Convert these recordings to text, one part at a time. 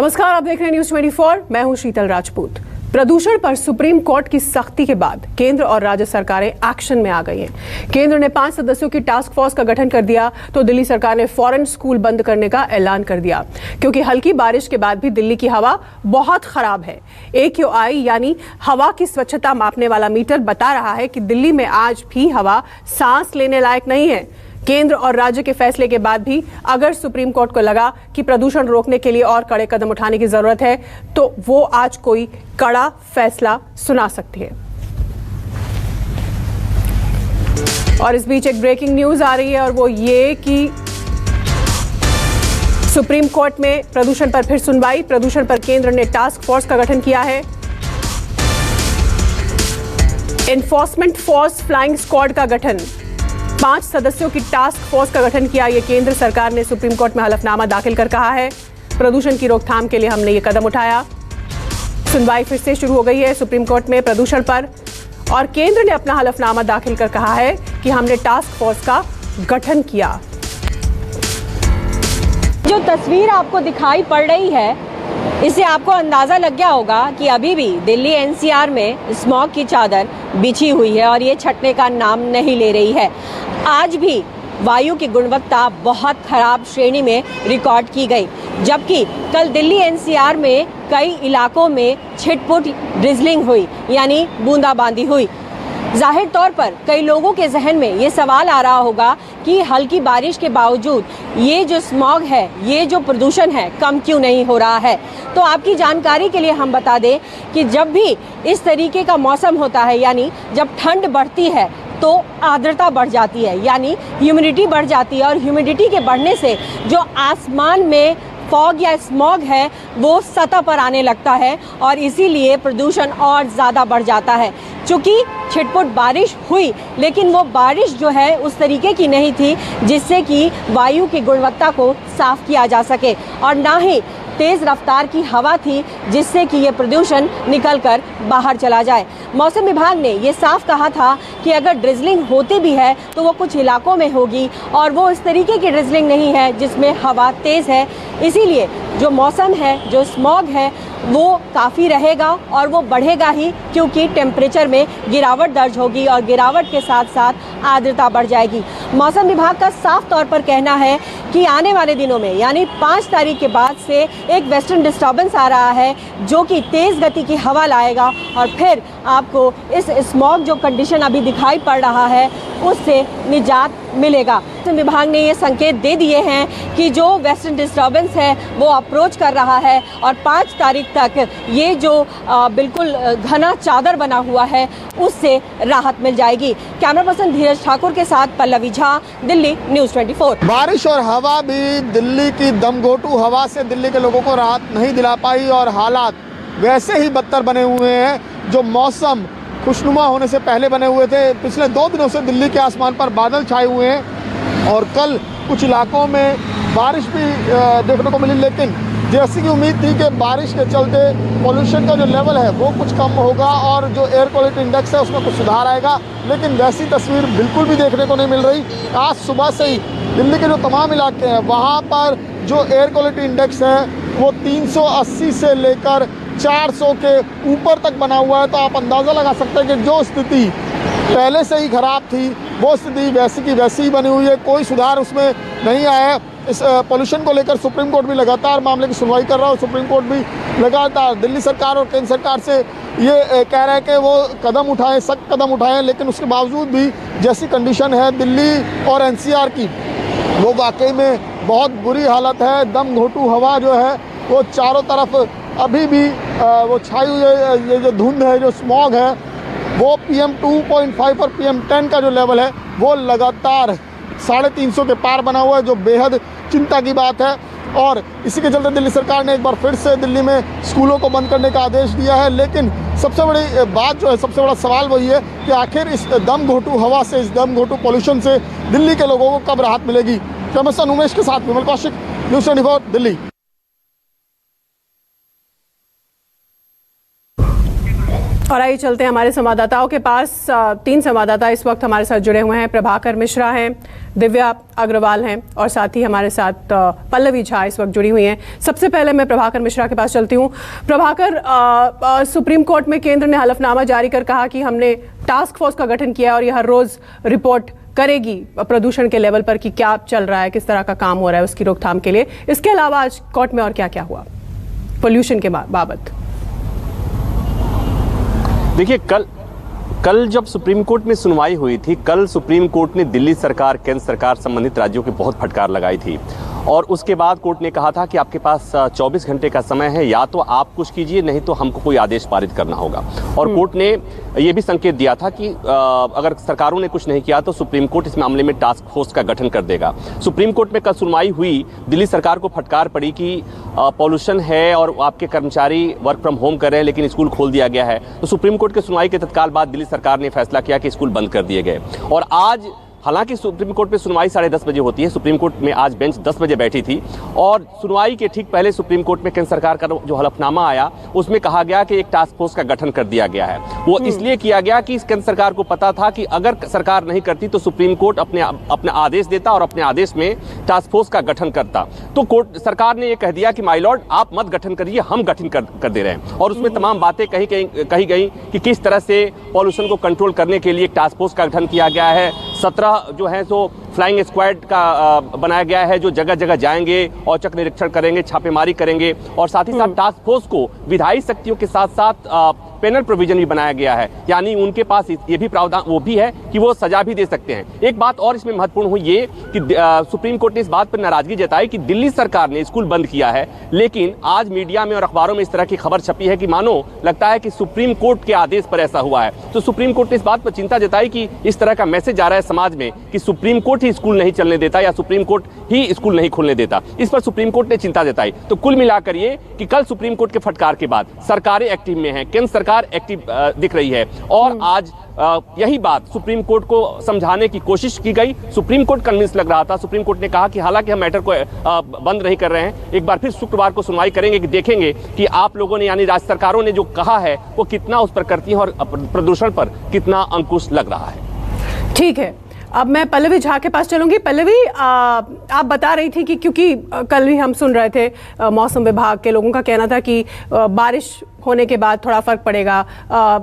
नमस्कार, आप देख रहे हैं न्यूज 24। मैं हूं शीतल राजपूत। प्रदूषण पर सुप्रीम कोर्ट की सख्ती के बाद केंद्र और राज्य सरकारें एक्शन में आ गई हैं। केंद्र ने 5 सदस्यों की टास्क फोर्स का गठन कर दिया तो दिल्ली सरकार ने फौरन स्कूल बंद करने का ऐलान कर दिया, क्योंकि हल्की बारिश के बाद भी दिल्ली की हवा बहुत खराब है। AQI यानी हवा की स्वच्छता मापने वाला मीटर बता रहा है कि दिल्ली में आज भी हवा सांस लेने लायक नहीं है। केंद्र और राज्य के फैसले के बाद भी अगर सुप्रीम कोर्ट को लगा कि प्रदूषण रोकने के लिए और कड़े कदम उठाने की जरूरत है तो वो आज कोई कड़ा फैसला सुना सकती है। और इस बीच एक ब्रेकिंग न्यूज आ रही है और वो ये कि सुप्रीम कोर्ट में प्रदूषण पर फिर सुनवाई। प्रदूषण पर केंद्र ने टास्क फोर्स का गठन किया है। एनफोर्समेंट फोर्स फ्लाइंग स्क्वाड का गठन, 5 सदस्यों की टास्क फोर्स का गठन किया। ये केंद्र सरकार ने सुप्रीम कोर्ट में हलफनामा दाखिल कर कहा है प्रदूषण की रोकथाम के लिए हमने ये कदम उठाया। सुनवाई फिर से शुरू हो गई है सुप्रीम कोर्ट में प्रदूषण पर और केंद्र ने अपना हलफनामा दाखिल कर कहा है कि हमने टास्क फोर्स का गठन किया। जो तस्वीर आपको दिखाई पड़ रही है, इससे आपको अंदाजा लग गया होगा कि अभी भी दिल्ली NCR में स्मॉग की चादर बिछी हुई है और ये छटने का नाम नहीं ले रही है। आज भी वायु की गुणवत्ता बहुत खराब श्रेणी में रिकॉर्ड की गई, जबकि कल दिल्ली NCR में कई इलाकों में छिटपुट ड्रिजलिंग हुई, यानी बूंदाबांदी हुई। जाहिर तौर पर कई लोगों के जहन में ये सवाल आ रहा होगा कि हल्की बारिश के बावजूद ये जो स्मॉग है, ये जो प्रदूषण है, कम क्यों नहीं हो रहा है। तो आपकी जानकारी के लिए हम बता दें कि जब भी इस तरीके का मौसम होता है, यानी जब ठंड बढ़ती है तो आर्द्रता बढ़ जाती है, यानी ह्यूमिडिटी बढ़ जाती है और ह्यूमिडिटी के बढ़ने से जो आसमान में फॉग या स्मॉग है वो सतह पर आने लगता है और इसीलिए प्रदूषण और ज़्यादा बढ़ जाता है। चूँकि छिटपुट बारिश हुई, लेकिन वो बारिश जो है उस तरीके की नहीं थी जिससे कि वायु की गुणवत्ता को साफ किया जा सके, और ना ही तेज़ रफ्तार की हवा थी जिससे कि ये प्रदूषण निकलकर बाहर चला जाए। मौसम विभाग ने ये साफ कहा था कि अगर ड्रिजलिंग होती भी है तो वो कुछ इलाकों में होगी और वो इस तरीके की ड्रिजलिंग नहीं है जिसमें हवा तेज़ है। इसीलिए जो मौसम है, जो स्मॉग है, वो काफ़ी रहेगा और वो बढ़ेगा ही, क्योंकि टेम्परेचर में गिरावट दर्ज होगी और गिरावट के साथ साथ आर्द्रता बढ़ जाएगी। मौसम विभाग का साफ तौर पर कहना है कि आने वाले दिनों में, यानी 5 तारीख के बाद से एक वेस्टर्न डिस्टर्बेंस आ रहा है जो कि तेज़ गति की हवा लाएगा और फिर आपको इस स्मॉग जो कंडीशन अभी दिखाई पड़ रहा है उससे निजात मिलेगा। मौसम विभाग ने ये संकेत दे दिए हैं कि जो वेस्टर्न डिस्टर्बेंस है वो अप्रोच कर रहा है और 5 तारीख तक ये जो बिल्कुल घना चादर बना हुआ है उससे राहत मिल जाएगी। कैमरा पर्सन धीरज ठाकुर के साथ पल्लवी झा, दिल्ली न्यूज़ 24। बारिश और हवा भी दिल्ली की दमघोटू हवा से दिल्ली के लोगों को राहत नहीं दिला पाई और हालात वैसे ही बदतर बने हुए हैं जो मौसम खुशनुमा होने से पहले बने हुए थे। पिछले 2 दिनों से दिल्ली के आसमान पर बादल छाए हुए हैं और कल कुछ इलाकों में बारिश भी देखने को मिली, लेकिन जैसी की उम्मीद थी कि बारिश के चलते पॉल्यूशन का जो लेवल है वो कुछ कम होगा और जो एयर क्वालिटी इंडेक्स है उसमें कुछ सुधार आएगा, लेकिन वैसी तस्वीर बिल्कुल भी देखने को नहीं मिल रही। आज सुबह से ही दिल्ली के जो तमाम इलाके हैं वहाँ पर जो एयर क्वालिटी इंडेक्स है वो 380 से लेकर 400 के ऊपर तक बना हुआ है। तो आप अंदाज़ा लगा सकते हैं कि जो स्थिति पहले से ही ख़राब थी वो स्थिति वैसी की वैसी ही बनी हुई है, कोई सुधार उसमें नहीं आया है। इस पॉल्यूशन को लेकर सुप्रीम कोर्ट भी लगातार मामले की सुनवाई कर रहा है और सुप्रीम कोर्ट भी लगातार दिल्ली सरकार और केंद्र सरकार से ये कह रहा है कि वो कदम उठाएं, सख्त कदम उठाएं, लेकिन उसके बावजूद भी जैसी कंडीशन है दिल्ली और NCR की वो वाकई में बहुत बुरी हालत है। दम घोटू हवा जो है वो चारों तरफ अभी भी वो छाई हुई है। ये जो धुंध है, जो स्मॉग है, वो PM 2.5 और PM 10 का जो लेवल है वो लगातार 350 के पार बना हुआ है, जो बेहद चिंता की बात है। और इसी के चलते दिल्ली सरकार ने एक बार फिर से दिल्ली में स्कूलों को बंद करने का आदेश दिया है, लेकिन सबसे बड़ी बात जो है, सबसे बड़ा सवाल वही है कि आखिर इस दम घोटू हवा से, इस दम घोटू पॉल्यूशन से दिल्ली के लोगों को कब राहत मिलेगी। कैमरा उमेश के साथ विमल कौशिक, न्यूज़ 24 दिल्ली। और आइए चलते हैं हमारे संवाददाताओं के पास। 3 संवाददाता इस वक्त हमारे साथ जुड़े हुए हैं। प्रभाकर मिश्रा हैं, दिव्या अग्रवाल हैं और साथ ही हमारे साथ पल्लवी झा इस वक्त जुड़ी हुई हैं। सबसे पहले मैं प्रभाकर मिश्रा के पास चलती हूं। प्रभाकर, सुप्रीम कोर्ट में केंद्र ने हलफनामा जारी कर कहा कि हमने टास्क फोर्स का गठन किया और यह हर रोज रिपोर्ट करेगी प्रदूषण के लेवल पर कि क्या चल रहा है, किस तरह का काम हो रहा है उसकी रोकथाम के लिए। इसके अलावा आज कोर्ट में और क्या क्या हुआ पोल्यूशन के बाबत? देखिए, कल जब सुप्रीम कोर्ट में सुनवाई हुई थी, कल सुप्रीम कोर्ट ने दिल्ली सरकार, केंद्र सरकार, संबंधित राज्यों की बहुत फटकार लगाई थी और उसके बाद कोर्ट ने कहा था कि आपके पास 24 घंटे का समय है, या तो आप कुछ कीजिए नहीं तो हमको कोई आदेश पारित करना होगा। और कोर्ट ने यह भी संकेत दिया था कि अगर सरकारों ने कुछ नहीं किया तो सुप्रीम कोर्ट इस मामले में टास्क फोर्स का गठन कर देगा। सुप्रीम कोर्ट में कल सुनवाई हुई, दिल्ली सरकार को फटकार पड़ी कि पॉल्यूशन है और आपके कर्मचारी वर्क फ्रॉम होम कर रहे हैं लेकिन स्कूल खोल दिया गया है। तो सुप्रीम कोर्ट की सुनवाई के तत्काल बाद दिल्ली सरकार ने फैसला किया कि स्कूल बंद कर दिए गए। और आज हालांकि सुप्रीम कोर्ट में सुनवाई 10:30 बजे होती है, सुप्रीम कोर्ट में आज बेंच 10 बजे बैठी थी और सुनवाई के ठीक पहले सुप्रीम कोर्ट में केंद्र सरकार का जो हलफनामा आया उसमें कहा गया कि एक टास्क फोर्स का गठन कर दिया गया है। वो इसलिए किया गया कि केंद्र सरकार को पता था कि अगर सरकार नहीं करती तो सुप्रीम कोर्ट अपना आदेश देता और अपने आदेश में टास्क फोर्स का गठन करता। तो कोर्ट सरकार ने यह कह दिया कि माय लॉर्ड, आप मत गठन करिए, हम गठन कर दे रहे हैं। और उसमें तमाम बातें कही गई कि किस तरह से पॉल्यूशन को कंट्रोल करने के लिए एक टास्क फोर्स का गठन किया गया है। 17 जो है सो फ्लाइंग स्क्वाड का बनाया गया है जो जगह जगह जाएंगे, औचक निरीक्षण करेंगे, छापेमारी करेंगे और साथ ही साथ टास्क फोर्स को विधायी शक्तियों के साथ साथ पेनल प्रोविजन भी बनाया गया है, यानी उनके पास ये भी प्रावधान वो भी है कि वो सजा भी दे सकते हैं। एक बात और इसमें महत्वपूर्ण हुई ये कि सुप्रीम कोर्ट ने इस बात पर नाराजगी जताई कि दिल्ली सरकार ने स्कूल बंद किया है, लेकिन आज मीडिया में और अखबारों में इस तरह की खबर छपी है कि मानो लगता है कि सुप्रीम कोर्ट के आदेश पर ऐसा हुआ है। तो सुप्रीम कोर्ट ने इस बात पर चिंता जताई कि इस तरह का मैसेज आ रहा है समाज में कि सुप्रीम कोर्ट ही स्कूल नहीं चलने देता या सुप्रीम कोर्ट ही स्कूल नहीं खोलने देता। इस पर सुप्रीम कोर्ट ने चिंता जताई। तो कुल मिलाकर ये कि कल सुप्रीम कोर्ट के फटकार के बाद सरकारें एक्टिव में हैं, केंद्र सरकार एक्टिव दिख रही है और आज यही बात सुप्रीम कोर्ट को समझाने की कोशिश की गई। सुप्रीम कोर्ट कन्विंस लग रहा था। सुप्रीम कोर्ट ने कहा कि हालांकि हम मैटर को बंद नहीं कर रहे हैं, एक बार फिर शुक्रवार को सुनवाई करेंगे कि देखेंगे कि आप लोगों ने यानी राज्य सरकारों ने जो कहा है वो कितना उस पर करती है और प्रदूषण पर कितना अंकुश लग रहा है। ठीक है, अब मैं पल्लवी झा के पास चलूंगी। पल्लवी, आप बता रही थी कि क्योंकि कल भी हम सुन रहे थे मौसम विभाग के लोगों का कहना था कि बारिश होने के बाद थोड़ा फर्क पड़ेगा,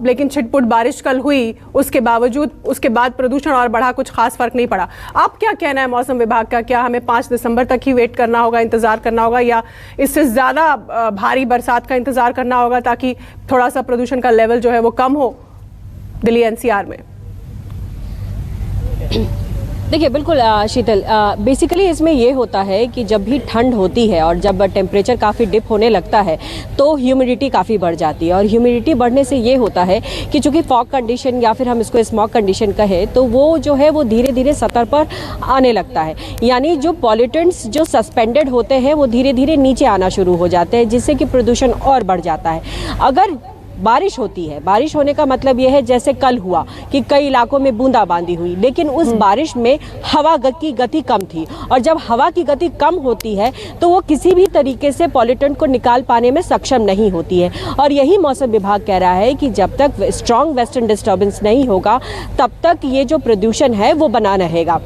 लेकिन छिटपुट बारिश कल हुई, उसके बावजूद उसके बाद प्रदूषण और बढ़ा, कुछ खास फर्क नहीं पड़ा। आप क्या कहना है मौसम विभाग का? क्या हमें 5 दिसंबर तक ही वेट करना होगा, इंतजार करना होगा, या इससे ज्यादा भारी बरसात का इंतजार करना होगा ताकि थोड़ा सा प्रदूषण का लेवल जो है वो कम हो दिल्ली एनसीआर में? देखिए, बिल्कुल शीतल, बेसिकली इसमें ये होता है कि जब भी ठंड होती है और जब टेम्परेचर काफ़ी डिप होने लगता है तो ह्यूमिडिटी काफ़ी बढ़ जाती है और ह्यूमिडिटी बढ़ने से ये होता है कि चूंकि फॉग कंडीशन या फिर हम इसको स्मॉग कंडीशन कहें तो वो जो है वो धीरे धीरे सतह पर आने लगता है, यानी जो पॉल्यूटेंट्स जो सस्पेंडेड होते हैं वो धीरे धीरे नीचे आना शुरू हो जाते हैं, जिससे कि प्रदूषण और बढ़ जाता है। अगर बारिश होती है, बारिश होने का मतलब यह है जैसे कल हुआ कि कई इलाकों में बूंदाबांदी हुई, लेकिन उस बारिश में हवा की गति कम थी और जब हवा की गति कम होती है तो वो किसी भी तरीके से पॉल्यूटेंट को निकाल पाने में सक्षम नहीं होती है। और यही मौसम विभाग कह रहा है कि जब तक स्ट्रॉन्ग वेस्टर्न डिस्टर्बेंस नहीं होगा तब तक ये जो प्रदूषण है वो बना रहेगा।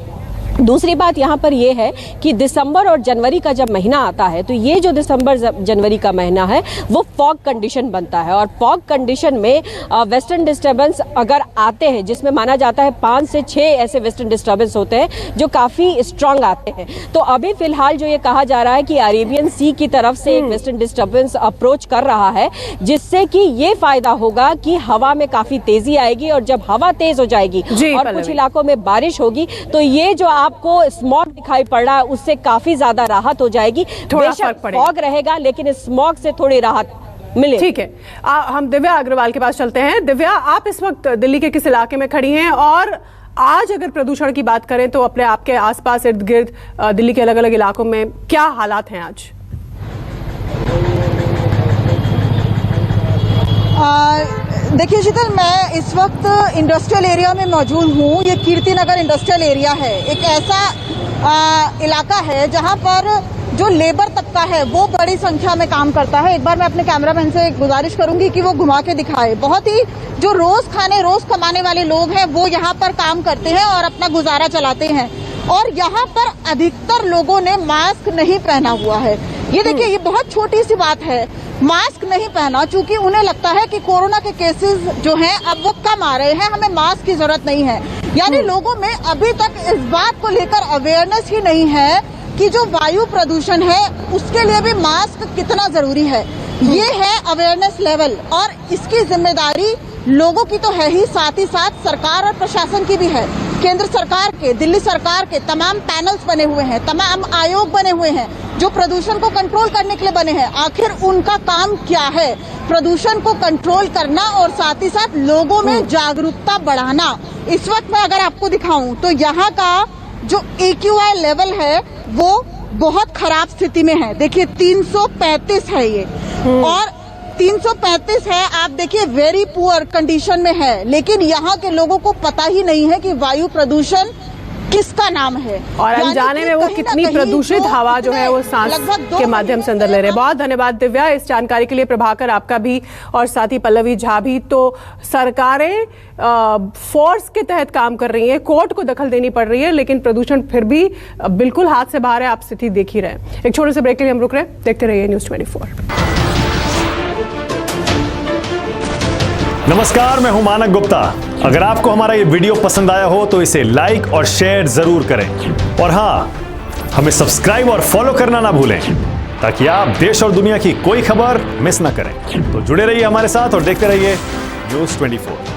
दूसरी बात यहाँ पर यह है कि दिसंबर और जनवरी का जब महीना आता है तो ये जो दिसंबर जनवरी का महीना है वो फॉग कंडीशन बनता है और फॉग कंडीशन में वेस्टर्न डिस्टर्बेंस अगर आते हैं, जिसमें माना जाता है 5 से 6 ऐसे वेस्टर्न डिस्टर्बेंस होते हैं जो काफ़ी स्ट्रांग आते हैं। तो अभी फिलहाल जो ये कहा जा रहा है कि अरेबियन सी की तरफ से एक वेस्टर्न डिस्टर्बेंस अप्रोच कर रहा है, जिससे कि ये फायदा होगा कि हवा में काफ़ी तेजी आएगी और जब हवा तेज हो जाएगी और कुछ इलाकों में बारिश होगी तो ये जो आपको स्मॉग दिखाई पड़ रहा है उससे काफी ज्यादा राहत हो जाएगी। थोड़ा फर्क पड़ेगा, फॉग रहेगा लेकिन स्मॉग से थोड़ी राहत मिले। ठीक है, हम दिव्या अग्रवाल के पास चलते हैं। दिव्या, आप इस वक्त दिल्ली के किस इलाके में खड़ी हैं और आज अगर प्रदूषण की बात करें तो अपने आपके आसपास इर्द गिर्द दिल्ली के अलग अलग इलाकों में क्या हालात हैं आज? देखिए शीतल, मैं इस वक्त इंडस्ट्रियल एरिया में मौजूद हूँ। ये कीर्ति नगर इंडस्ट्रियल एरिया है, एक ऐसा इलाका है जहाँ पर जो लेबर तबका है वो बड़ी संख्या में काम करता है। एक बार मैं अपने कैमरामैन से गुजारिश करूंगी कि वो घुमा के दिखाए। बहुत ही जो रोज कमाने वाले लोग हैं वो यहाँ पर काम करते हैं और अपना गुजारा चलाते हैं, और यहाँ पर अधिकतर लोगों ने मास्क नहीं पहना हुआ है। ये देखिए, ये बहुत छोटी सी बात है, मास्क नहीं पहना, चूंकि उन्हें लगता है कि कोरोना के केसेस जो हैं अब वो कम आ रहे हैं, हमें मास्क की जरूरत नहीं है। यानी लोगों में अभी तक इस बात को लेकर अवेयरनेस ही नहीं है कि जो वायु प्रदूषण है उसके लिए भी मास्क कितना जरूरी है। ये है अवेयरनेस लेवल, और इसकी जिम्मेदारी लोगों की तो है ही, साथ ही साथ सरकार और प्रशासन की भी है। केंद्र सरकार के, दिल्ली सरकार के तमाम पैनल्स बने हुए हैं, तमाम आयोग बने हुए हैं जो प्रदूषण को कंट्रोल करने के लिए बने हैं। आखिर उनका काम क्या है? प्रदूषण को कंट्रोल करना और साथ ही साथ लोगों में जागरूकता बढ़ाना। इस वक्त मैं अगर आपको दिखाऊं तो यहाँ का जो AQI लेवल है वो बहुत खराब स्थिति में है। देखिए 335 है ये, और 335 है, आप देखिए वेरी पुअर कंडीशन में है। लेकिन यहाँ के लोगों को पता ही नहीं है कि वायु प्रदूषण किसका नाम है, और अनजाने में वो कितनी प्रदूषित हवा जो है वो सांस के माध्यम से अंदर ले रहे हैं। बहुत धन्यवाद दिव्या इस जानकारी के लिए। प्रभाकर आपका भी, और साथ ही पल्लवी झा भी। तो सरकारें फोर्स के तहत काम कर रही हैं, कोर्ट को दखल देनी पड़ रही है, लेकिन प्रदूषण फिर भी बिल्कुल हाथ से बाहर है। आप स्थिति देख ही रहे। एक छोटे से ब्रेक के लिए हम रुक रहे हैं, देखते रहिए न्यूज़ 24। नमस्कार, मैं हूं मानक गुप्ता। अगर आपको हमारा ये वीडियो पसंद आया हो तो इसे लाइक और शेयर जरूर करें, और हाँ, हमें सब्सक्राइब और फॉलो करना ना भूलें ताकि आप देश और दुनिया की कोई खबर मिस ना करें। तो जुड़े रहिए हमारे साथ और देखते रहिए न्यूज़ 24।